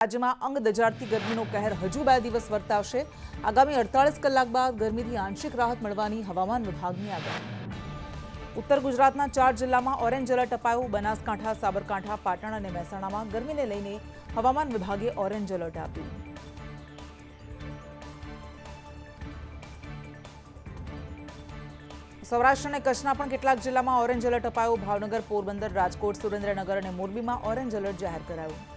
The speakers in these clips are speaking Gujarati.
રાજ્યમાં અંગ દજાડતી ગરમીનો કહેર હજુ 2 દિવસ વર્તાવશે। આગામી 48 કલાક બાદ ગરમીથી આંશિક રાહત મળવાની હવામાન વિભાગની આગાહી। ઉત્તર ગુજરાતના 4 જિલ્લામાં ઓરેન્જ એલર્ટ અપાયું। બનાસકાંઠા, સાબરકાંઠા, પાટણ અને મહેસાણામાં ગરમીને લઈને હવામાન વિભાગે ઓરેન્જ એલર્ટ આપ્યું। સૌરાષ્ટ્ર અને કચ્છના પણ કેટલાક જિલ્લામાં ઓરેન્જ એલર્ટ અપાયું। ભાવનગર, પોરબંદર, રાજકોટ, સુરેન્દ્રનગર અને મોરબીમાં ઓરેન્જ એલર્ટ જાહેર કરાયું।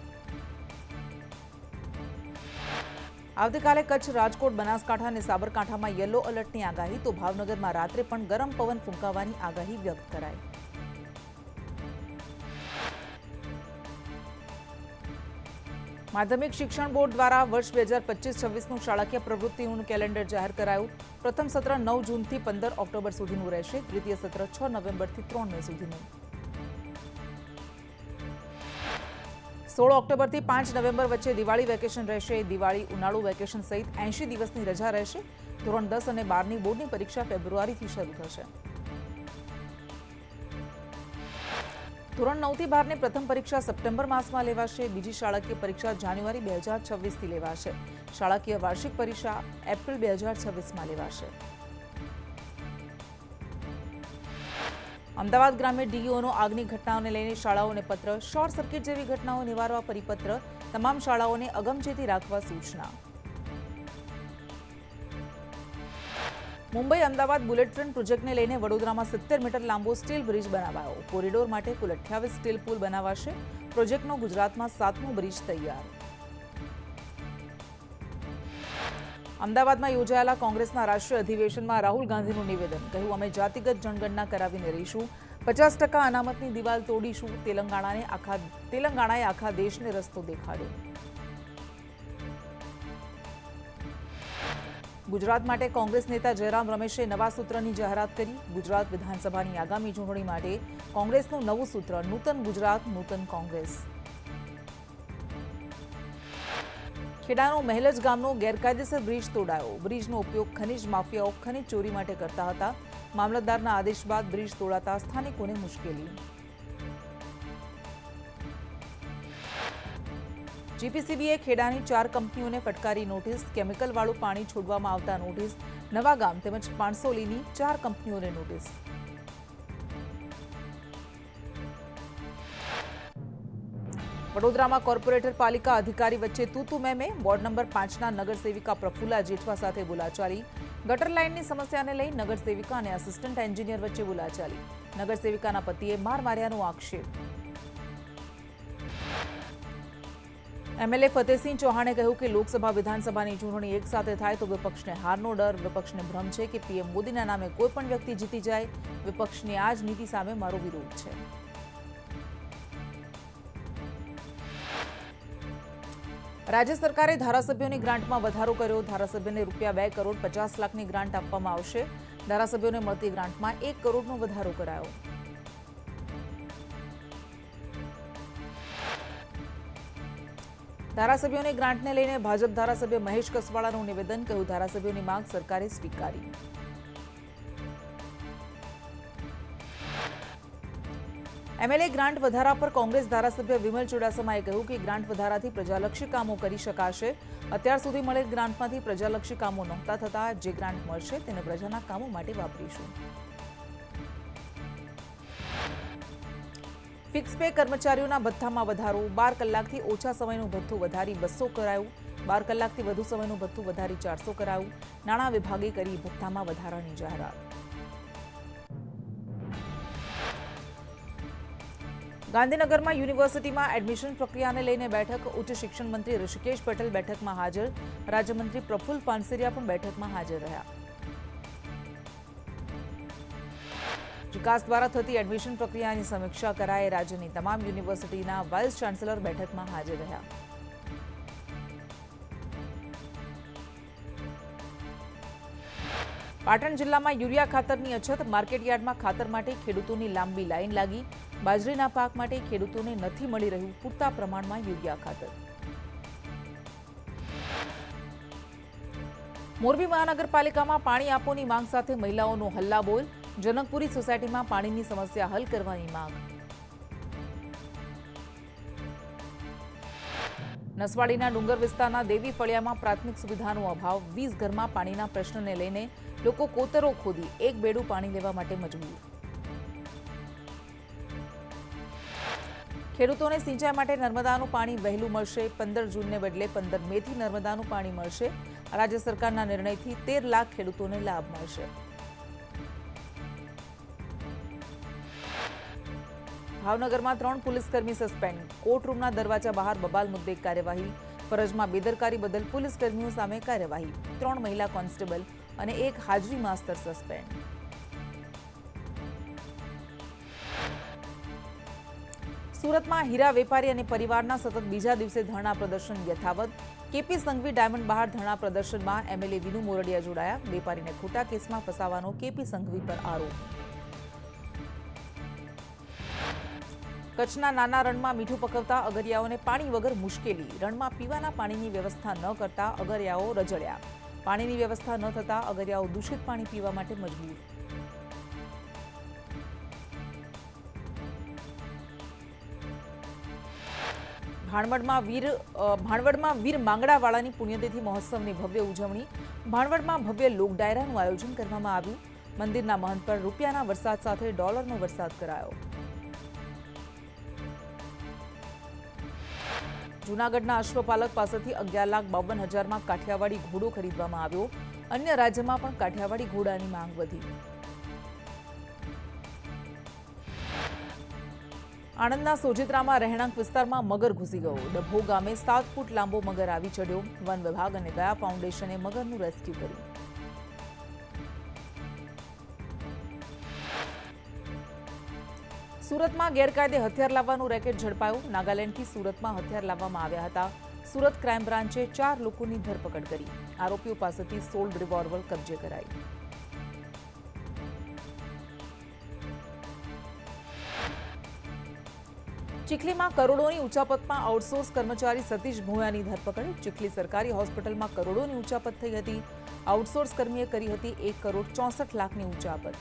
આવતીકાલે કચ્છ, રાજકોટ, બનાસકાંઠા અને સાબરકાંઠામાં યલો એલર્ટની આગાહી, તો ભાવનગરમાં રાત્રે પણ ગરમ પવન ફૂંકાવાની આગાહી વ્યક્ત કરાઈ। માધ્યમિક શિક્ષણ બોર્ડ દ્વારા વર્ષ 2025-26નું શાળાકીય પ્રવૃત્તિઓનું કેલેન્ડર જાહેર કરાયું। પ્રથમ સત્ર 9 જૂનથી 15 ઓક્ટોબર સુધીનું રહેશે। દ્વિતીય સત્ર 6 નવેમ્બરથી 3 મે સુધીનું। 16 ઓક્ટોબરથી 5 નવેમ્બર વચ્ચે દિવાળી વેકેશન રહેશે। દિવાળી, ઉનાળુ વેકેશન સહિત 80 દિવસની રજા રહેશે। ધોરણ 10 અને 12ની બોર્ડની પરીક્ષા ફેબ્રુઆરીથી શરૂ થશે। ધોરણ 9 થી 12ની પ્રથમ પરીક્ષા સપ્ટેમ્બર માસમાં લેવાશે। બીજી શાળાકીય પરીક્ષા જાન્યુઆરી 2026થી લેવાશે। શાળાકીય વાર્ષિક પરીક્ષા એપ્રિલ 2026માં લેવાશે। અમદાવાદ ગ્રામ્ય ડીઈઓનો આગની ઘટનાઓને લઈને શાળાઓને પત્ર। શોર્ટ સર્કિટ જેવી ઘટનાઓ નિવારવા પરિપત્ર। તમામ શાળાઓને અગમચેતી રાખવા સૂચના। મુંબઈ અમદાવાદ બુલેટ ટ્રેન પ્રોજેક્ટને લઈને વડોદરામાં 70 મીટર લાંબો સ્ટીલ બ્રિજ બનાવાયો। કોરિડોર માટે કુલ 28 સ્ટીલ પુલ બનાવાશે। પ્રોજેક્ટનો ગુજરાતમાં 7મો બ્રિજ તૈયાર। અમદાવાદમાં યોજાયેલા કોંગ્રેસના રાષ્ટ્રીય અધિવેશનમાં રાહુલ ગાંધીનું નિવેદન। કહ્યું, અમે જાતિગત જનગણના કરાવીને રહીશું। 50% અનામતની દિવાલ તોડીશું। તેલંગાણાએ આખા દેશને રસ્તો દેખાડ્યો। ગુજરાત માટે કોંગ્રેસ નેતા જયરામ રમેશે નવા સૂત્રની જાહેરાત કરી। ગુજરાત વિધાનસભાની આગામી ચૂંટણી માટે કોંગ્રેસનું નવું સૂત્ર, નૂતન ગુજરાત, નૂતન કોંગ્રેસ। ખેડાનો મહેલજ ગામનો ગેરકાયદેસર બ્રિજ તોડાયો। બ્રિજનો ઉપયોગ ખનીજ માફિયાઓ ખનીજ ચોરી માટે કરતા હતા। મામલતદારના આદેશ બાદ બ્રિજ તોડાતા સ્થાનિકોને મુશ્કેલી। જીપીસીબીએ ખેડાની 4 કંપનીઓને ફટકારી નોટિસ। કેમિકલવાળું પાણી છોડવામાં આવતા નોટિસ। નવા ગામ તેમજ પાણસોલીની 4 કંપનીઓને નોટિસ। વડોદરામાં કોર્પોરેટર પાલિકા અધિકારી વચ્ચે તૂતુ મેમે। વોર્ડ નંબર 5ના નગરસેવિકા પ્રફુલ્લા જેઠવા સાથે બોલાચાલી। ગટર લાઇનની સમસ્યાને લઈ નગરસેવિકા અને આસિસ્ટન્ટ એન્જિનિયર વચ્ચે બોલાચાલી। નગરસેવિકાના પતિએ માર માર્યાનો આક્ષેપ। એમએલએ ફતેહસિંહ ચૌહાણે કહ્યું કે લોકસભા વિધાનસભાની ચૂંટણી એક સાથે થાય તો વિપક્ષને હારનો ડર। વિપક્ષને ભ્રમ છે કે પીએમ મોદીના નામે કોઈ પણ વ્યક્તિ જીતી જાય। વિપક્ષની આ જ નીતિ સામે મારો વિરોધ છે। રાજ્ય સરકારે ધારાસભ્યોની ગ્રાન્ટમાં વધારો કર્યો। ધારાસભ્યને ₹2 કરોડ 50 લાખની ગ્રાન્ટ આપવામાં આવશે। ધારાસભ્યોને મળતી ગ્રાન્ટમાં 1 કરોડનો વધારો કરાયો। ધારાસભ્યોની ગ્રાન્ટને લઈને ભાજપ ધારાસભ્ય મહેશ કસવાળાનું નિવેદન। કહ્યું, ધારાસભ્યોની માંગ સરકારે સ્વીકારી। એમએલએ ગ્રાન્ટ વધારા પર કોંગ્રેસ ધારાસભ્ય વિમલ ચુડાસમાએ કહ્યું કે ગ્રાન્ટ વધારાથી પ્રજાલક્ષી કામો કરી શકાશે। અત્યાર સુધી મળેલ ગ્રાન્ટમાંથી પ્રજાલક્ષી કામો નહોતા થતા। જે ગ્રાન્ટ મળશે તેને પ્રજાના કામો માટે વાપરીશું। ફિક્સ પે કર્મચારીઓના ભથ્થામાં વધારો। 12 કલાકથી ઓછા સમયનું ભથ્થું વધારી 200 કરાયું। 12 કલાકથી વધુ સમયનું ભથ્થું વધારી 400 કરાયું। નાણાં વિભાગે કરી ભથ્થામાં વધારાની જાહેરાત। ગાંધીનગરમાં યુનિવર્સિટીમાં એડમિશન પ્રક્રિયાને લઈને બેઠક। ઉચ્ચ શિક્ષણ મંત્રી ઋષિકેશ પટેલ બેઠકમાં હાજર। રાજ્યમંત્રી પ્રફુલ્લ પાનસેરિયા પણ બેઠકમાં હાજર રહ્યા। વિકાસ દ્વારા થતી એડમિશન પ્રક્રિયાની સમીક્ષા કરાઈ। રાજ્યની તમામ યુનિવર્સિટીના વાઇસ ચાન્સેલર બેઠકમાં હાજર રહ્યા। પાટણ જિલ્લામાં યુરિયા ખાતરની અછત। માર્કેટયાર્ડમાં ખાતર માટે ખેડૂતોની લાંબી લાઈન લાગી। બાજરીના પાક માટે ખેડૂતોને નથી મળી રહ્યું પૂરતા પ્રમાણમાં યુરિયા ખાતર। મોરબી મહાનગરપાલિકામાં પાણી આપોની માંગ સાથે મહિલાઓનો હલ્લાબોલ। જનકપુરી સોસાયટીમાં પાણીની સમસ્યા હલ કરવાની માંગ। નસવાડીના ડુંગર વિસ્તારના દેવી ફળિયામાં પ્રાથમિક સુવિધાનો અભાવ, 20 ઘરમાં પાણીના પ્રશ્નને લઈને લોકો કોતરો ખોદી એક બેડું પાણી લેવા માટે મજબૂર. ખેડૂતોને સિંચાઈ માટે નર્મદાનું પાણી વહેલું મળશે. 15 જૂનને બદલે 15 મેથી નર્મદાનું પાણી મળશે. રાજ્ય સરકારના નિર્ણયથી 13 લાખ ખેડૂતોને લાભ મળશે. ભાવનગરમાં 3 પોલીસકર્મી સસ્પેન્ડ. કોર્ટરૂમના દરવાજા બહાર બબાલ મુદ્દે કાર્યવાહી. ફરજમાં બેદરકારી બદલ પોલીસકર્મીઓ સામે કાર્યવાહી. 3 મહિલા કોન્સ્ટેબલ અને 1 હાજરી માસ્તર સસ્પેન્ડ. સુરતમાં હીરા વેપારી અને પરિવારના સતત બીજા દિવસે ધરણા પ્રદર્શન યથાવત. કેપી સંઘવી ડાયમંડ બહાર ધરણા પ્રદર્શનમાં એમએલએ વિનુ મોરડિયા જોડાયા. વેપારીને ખોટા કેસમાં ફસાવાનો કેપી સંઘવી પર આરોપ. કચ્છના નાના રણમાં મીઠું પકવતા અગરિયાઓને પાણી વગર મુશ્કેલી. રણમાં પીવાના પાણીની વ્યવસ્થા ન કરતા અગરિયાઓ રજળ્યા. પાણીની વ્યવસ્થા ન થતા અગરિયાઓ દૂષિત પાણી પીવા માટે મજબૂર. ભાણવડમાં વીર માંગડાવાળાની પુણ્યતિથિ મહોત્સવની ભવ્ય ઉજવણી. ભાણવડમાં ભવ્ય લોક ડાયરાનું આયોજન કરવામાં આવ્યું. મંદિરના મહંત પર રૂપિયાના વરસાદ સાથે ડોલરનો વરસાદ કરાયો. જૂનાગઢના અશ્વપાલક પાસેથી 11,52,000માં કાઠિયાવાડી ઘોડો ખરીદવામાં આવ્યો. અન્ય રાજ્યમાં પણ કાઠિયાવાડી ઘોડાની માંગ વધી. આણંદના સોજિત્રામાં રહેણાંક વિસ્તારમાં મગર ઘૂસી ગયો. ડભો ગામે 7 ફૂટ લાંબો મગર આવી ચડ્યો. વન વિભાગ અને દયા ફાઉન્ડેશને મગરનું રેસ્ક્યુ કર્યું. સુરતમાં ગેરકાયદે હથિયાર લાવવાનું રેકેટ ઝડપાયું. નાગાલેન્ડથી સુરતમાં હથિયાર લાવવામાં આવ્યા હતા. સુરત ક્રાઇમ બ્રાન્ચે 4 લોકોની ધરપકડ કરી. આરોપીઓ પાસેથી 16 રિવોલ્વર કબજે કરાઈ. ચીખલીમાં કરોડોની ઉચાપતમાં આઉટસોર્સ કર્મચારી સતીશ ભોયાની ધરપકડ. ચીખલી સરકારી હોસ્પિટલમાં કરોડોની ઉચાપત થઈ હતી. આઉટસોર્સ કર્મીએ કરી હતી 1,64,00,000ની ઉચાપત.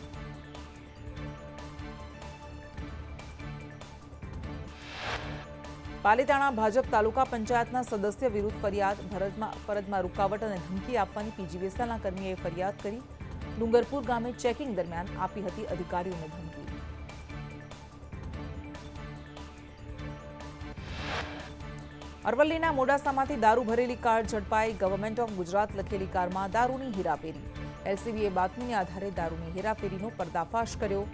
પાલીતાણા ભાજપ તાલુકા પંચાયતના સદસ્ય વિરુદ્ધ ફરિયાદ. ફરજમાં રૂકાવટ અને ધમકી આપવાની પીજીવીએસએલના કર્મીએ ફરિયાદ કરી. ડુંગરપુર ગામે ચેકિંગ દરમિયાન આપી હતી અધિકારીઓને ધમકી. અરવલ્લીના મોડાસામાંથી દારૂ ભરેલી કાર ઝડપાઈ. ગવર્મેન્ટ ઓફ ગુજરાત લખેલી કારમાં દારૂની હેરાફેરી. એલસીબીએ બાતમીને આધારે દારૂની હેરાફેરીનો પર્દાફાશ કર્યો.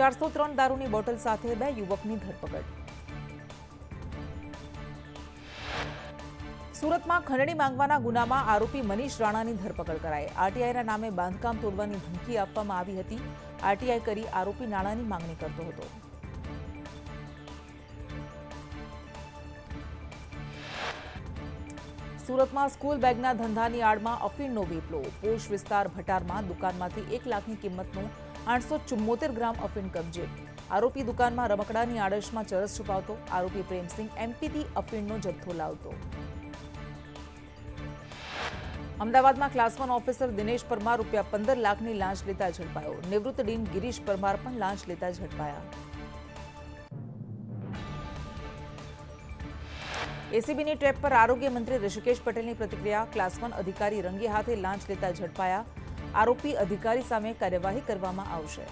403 દારૂની બોટલ સાથે 2 યુવકની ધરપકડ. સુરતમાં ખંડણી માંગવાના ગુનામાં આરોપી મનીષ રાણાની ધરપકડ કરાઈ. આરટીઆઈના નામે બાંધકામ તોડવાની ધમકી આપવામાં આવી હતી. આરટીઆઈ કરી આરોપી નાણાંની માંગણી કરતો હતો. સુરતમાં સ્કૂલ બેગના ધંધાની આડમાં અફીણનો વેપલો. પોશ વિસ્તાર ભટારમાં દુકાનમાંથી 1 લાખની કિંમતનું 874 ગ્રામ અફીણ કબજે. આરોપી દુકાનમાં રમકડાની આડશમાં ચરસ છુપાવતો. આરોપી પ્રેમસિંહ એમપીથી અફીણનો જથ્થો લાવતો. અમદાવાદમાં ક્લાસ 1 ઓફિસર દિનેશ પરમાર ₹15 લાખની લાંચ લેતા ઝડપાયો. નિવૃત્ત ડીન ગિરીશ પરમાર પણ લાંચ લેતા ઝડપાયા. એસીબીની ટ્રેપ પર આરોગ્ય મંત્રી ઋષિકેશ પટેલની પ્રતિક્રિયા. ક્લાસ 1 અધિકારી રંગે હાથે લાંચ લેતા ઝડપાયા. આરોપી અધિકારી સામે કાર્યવાહી કરવામાં આવશે.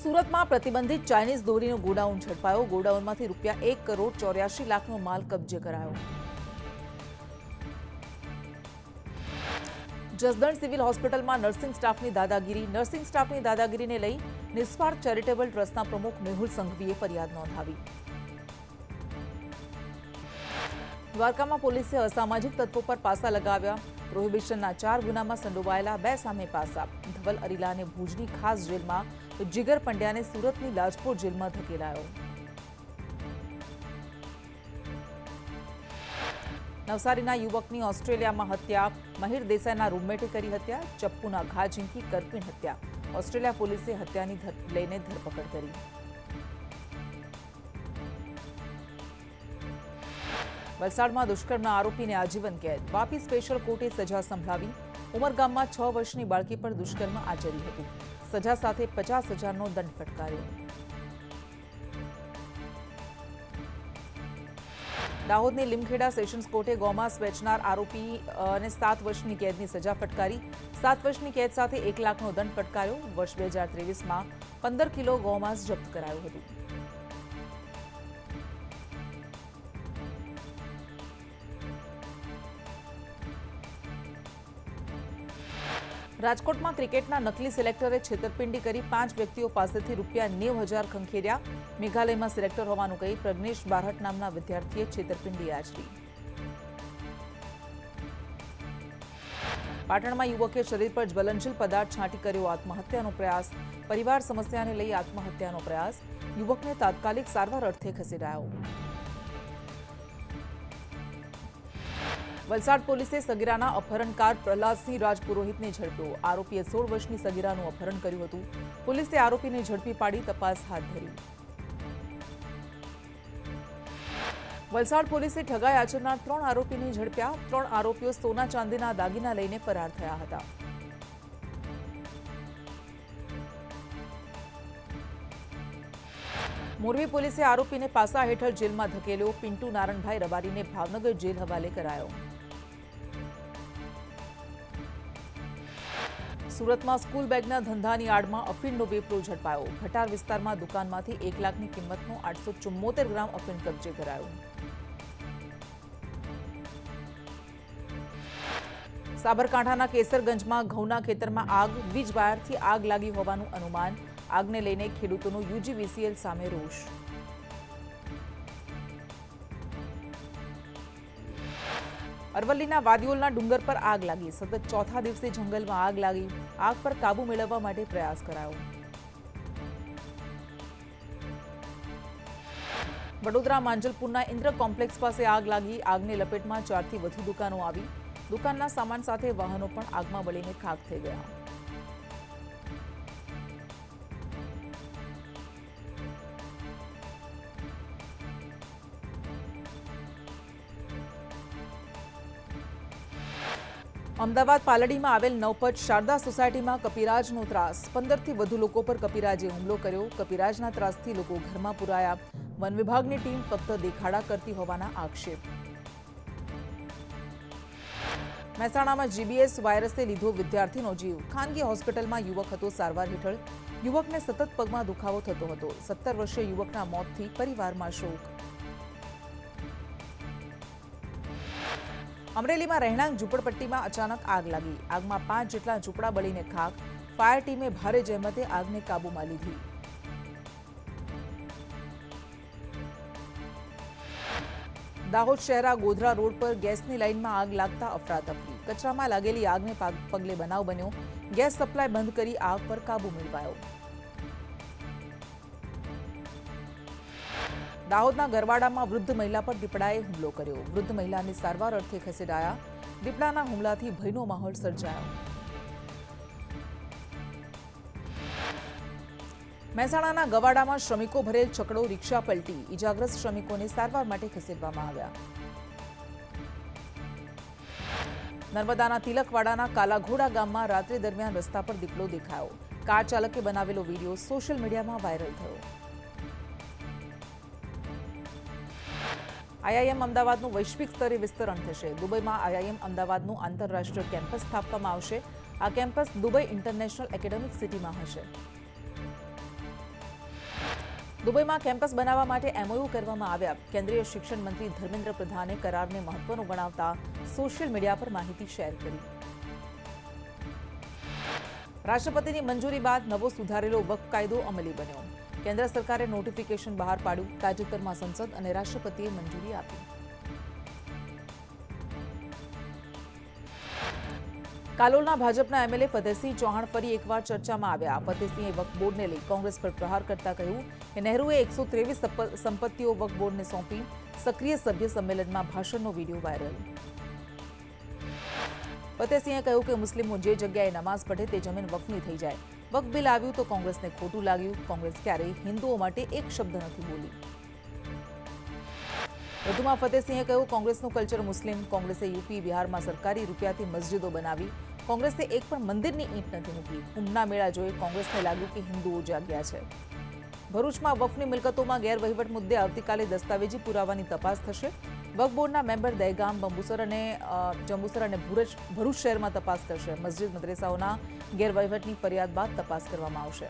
સુરતમાં પ્રતિબંધિત ચાઇનીઝ દોરીનો ગોડાઉન ઝડપાયો. ગોડાઉનમાંથી ₹1,84,00,000નો માલ કબજે કરાયો. જસદણ સિવિલ હોસ્પિટલમાં નર્સિંગ સ્ટાફની દાદાગીરી. નર્સિંગ સ્ટાફની દાદાગીરીને લઈ નિસ્વાર્થ ચેરિટેબલ ટ્રસ્ટના પ્રમુખ મેહુલ સંઘવીએ ફરિયાદ નોંધાવી. દ્વારકામાં પોલીસે અસામાજિક તત્વો પર પાસા લગાવ્યા. પ્રોહિબિશનના 4 ગુનામાં સંડોવાયેલા 2 સામે પાસા. ધવલ અરીલાને ભુજની ખાસ જેલમાં, જીગર પંડ્યાને સુરતની લાજપોર જેલમાં ધકેલાયો. નવસારીના યુવકની ઓસ્ટ્રેલિયામાં હત્યા. મહિર દેસાઈના રૂમમેટે કરી હત્યા. ચપ્પુના ઘા ઝીંકી કરપીણ હત્યા. ઓસ્ટ્રેલિયા પોલીસે હત્યાની લઈને ધરપકડ કરી. વલસાડમાં દુષ્કર્મના આરોપીને આજીવન કેદ. વાપી સ્પેશિયલ કોર્ટે સજા સંભળાવી. ઉમરગામમાં 6 વર્ષની બાળકી પર દુષ્કર્મ આચર્યું હતું. સજા સાથે 50,000નો દંડ ફટકાર્યો. દાહોદની લીમખેડા સેશન્સ કોર્ટે ગૌમાંસ વેચનાર આરોપી અને 7 વર્ષની કેદની સજા ફટકારી. 7 વર્ષની કેદ સાથે 1 લાખનો દંડ ફટકાર્યો. વર્ષ 2023માં 15 કિલો ગૌમાંસ જપ્ત કરાયું હતું. રાજકોટમાં ક્રિકેટના નકલી સિલેક્ટરે છેતરપિંડી કરી 5 વ્યક્તિઓ પાસેથી ₹90,000 ખંખેર્યા. મેઘાલયમાં સિલેક્ટર હોવાનું કહી પ્રજ્ઞેશ બારહટ નામના વિદ્યાર્થીએ છેતરપિંડી આચરી. પાટણમાં યુવકે શરીર પર જ્વલનશીલ પદાર્થ છાંટી કર્યો આત્મહત્યાનો પ્રયાસ. પરિવાર સમસ્યાને લઈ આત્મહત્યાનો પ્રયાસ. યુવકને તાત્કાલિક સારવાર અર્થે ખસેડાયો. વલસાડ પોલીસે સગીરાના અપહરણકાર પ્રહલાદસિંહ રાજપુરોહિતને ઝડપ્યો. આરોપીએ 16 વર્ષની સગીરાનું અપહરણ કર્યું હતું. પોલીસે આરોપીને ઝડપી પાડી તપાસ હાથ ધરી. વલસાડ પોલીસે ઠગાઈ આચરનાર 3 આરોપીને ઝડપ્યા. 3 આરોપીઓ સોના ચાંદીના દાગીના લઈને ફરાર થયા હતા. મોરબી પોલીસે આરોપીને પાસા હેઠળ જેલમાં ધકેલ્યો. પિન્ટુ નારણભાઈ રબારીને ભાવનગર જેલ હવાલે કરાયો. સુરતમાં સ્કૂલ બેગના ધંધાની આડમાં અફીણનો વેપલો ઝડપાયો. ભટાર વિસ્તારમાં દુકાનમાંથી 1 લાખની કિંમતનો 874 ગ્રામ અફીણ કબજે કરાયો. સાબરકાંઠાના કેસરગંજમાં ઘઉંના ખેતરમાં આગ. વીજ વાયરથી આગ લાગી હોવાનું અનુમાન. આગને લઈને ખેડૂતોનો યુજીવીસીએલ સામે રોષ. અરવલ્લીના વાદિયોલના ડુંગર પર આગ લાગી. સતત ચોથા દિવસે જંગલમાં આગ લાગી. આગ પર કાબુ મેળવવા માટે પ્રયાસ કરાયો. વડોદરા માંજલપુરના ઇન્દ્ર કોમ્પ્લેક્સ પાસે આગ લાગી. આગની લપેટમાં 4 થી વધુ દુકાનો આવી. દુકાનના સામાન સાથે વાહનો પણ આગમાં બળીને ખાખ થઈ ગયા. અમદાવાદ પાલડીમાં આવેલ નવપત શારદા સોસાયટીમાં કપિરાજનો ત્રાસ. 15 થી વધુ લોકો પર કપિરાજે હુમલો કર્યો. કપિરાજના ત્રાસથી લોકો ઘરમાં પુરાયા. વન વિભાગની ટીમ ફક્ત દેખાડા કરતી હોવાના આક્ષેપ. મહેસાણામાં જીબીએસ વાયરસે લીધો વિદ્યાર્થીનો જીવ. ખાનગી હોસ્પિટલમાં યુવક હતો સારવાર હેઠળ. યુવકને સતત પગમાં દુખાવો થતો હતો. 17 વર્ષીય યુવકના મોતથી પરિવારમાં શોક. અમરેલીમાં રહેણાંક ઝૂંપડપટ્ટીમાં અચાનક આગ લાગી. આગમાં 5 જેટલા ઝૂંપડા બળીને ખાખ. ફાયર ટીમે ભારે જહેમતે આગને કાબૂમાં લીધી. દાહોદ શહેરા ગોધરા રોડ પર ગેસની લાઇનમાં આગ લાગતા અફરાતફરી. કચરામાં લાગેલી આગને પગલે બનાવ બન્યો. ગેસ સપ્લાય બંધ કરી આગ પર કાબૂ મેળવાયો. દાહોદના ગરવાડામાં વૃદ્ધ મહિલા પર દીપડાએ હુમલો કર્યો. વૃદ્ધ મહિલાને સારવાર અર્થે ખસેડાયા. દીપડાના હુમલાથી ભયનો માહોલ સર્જાયો. મહેસાણાના ગવાડામાં શ્રમિકો ભરેલ છકડો રિક્ષા પલટી. ઇજાગ્રસ્ત શ્રમિકોને સારવાર માટે ખસેડવામાં આવ્યા. નર્મદાના તિલકવાડાના કાલાઘોડા ગામમાં રાત્રિ દરમિયાન રસ્તા પર દીપડો દેખાયો. કાર ચાલકે બનાવેલો વિડીયો સોશિયલ મીડિયામાં વાયરલ થયો. આઈઆઈએમ અમદાવાદનું વૈશ્વિક સ્તરે વિસ્તરણ થશે. દુબઈમાં આઈઆઈએમ અમદાવાદનું આંતરરાષ્ટ્રીય કેમ્પસ સ્થાપવામાં આવશે. આ કેમ્પસ દુબઈ ઇન્ટરનેશનલ એકેડેમિક સિટીમાં હશે. દુબઈમાં કેમ્પસ બનાવવા માટે એમઓયુ કરવામાં આવ્યા. કેન્દ્રીય શિક્ષણ મંત્રી ધર્મેન્દ્ર પ્રધાને કરારને મહત્વનો ગણાવતા સોશિયલ મીડિયા પર માહિતી શેર કરી. રાષ્ટ્રપતિની મંજૂરી બાદ નવો સુધારેલો વક્ફ કાયદો અમલી બન્યો. કેન્દ્ર સરકારે નોટિફિકેશન બહાર પાડ્યું. તાજેતરમાં સંસદ અને રાષ્ટ્રપતિએ મંજૂરી આપી. કાલોલના ભાજપના એમએલએ ફતેહસિંહ ચૌહાણ ફરી એકવાર ચર્ચામાં આવ્યા. ફતેહસિંહે વક્ફ બોર્ડને લઈ કોંગ્રેસ પર પ્રહાર કરતા કહ્યું કે નહેરુએ 123 સંપત્તિઓ વક્ફ બોર્ડને સોંપી. સક્રિય સભ્ય સંમેલનમાં ભાષણનો વિડીયો વાયરલ. ફતેહસિંહે કહ્યું કે મુસ્લિમો જે જગ્યાએ નમાઝ પઢે તે જમીન વક્ફની થઈ જાય. વક્ફ બિલ આવ્યું તો કોંગ્રેસને ખોટું લાગ્યું. કોંગ્રેસ ક્યારેય હિન્દુઓ માટે એક શબ્દ નથી બોલી. વધુમાં ફતેહસિંહે કહ્યું કોંગ્રેસનું કલ્ચર મુસ્લિમ. કોંગ્રેસે યુપી બિહારમાં સરકારી રૂપિયાથી મસ્જિદો બનાવી. કોંગ્રેસે એક પણ મંદિરની ઈંટ નથી મૂકી. કુંભના મેળા જોઈ કોંગ્રેસને લાગ્યું કે હિન્દુઓ જાગ્યા છે. ભરૂચમાં વક્ફની મિલકતોમાં ગેરવહીવટ મુદ્દે આવતીકાલે દસ્તાવેજી પુરાવાની તપાસ થશે. વક્ફ બોર્ડના મેમ્બર દહેગામ જંબુસર અને ભરૂચ શહેરમાં તપાસ કરશે. મસ્જિદ મદ્રેસાઓના ગેરવહીવટની ફરિયાદ બાદ તપાસ કરવામાં આવશે.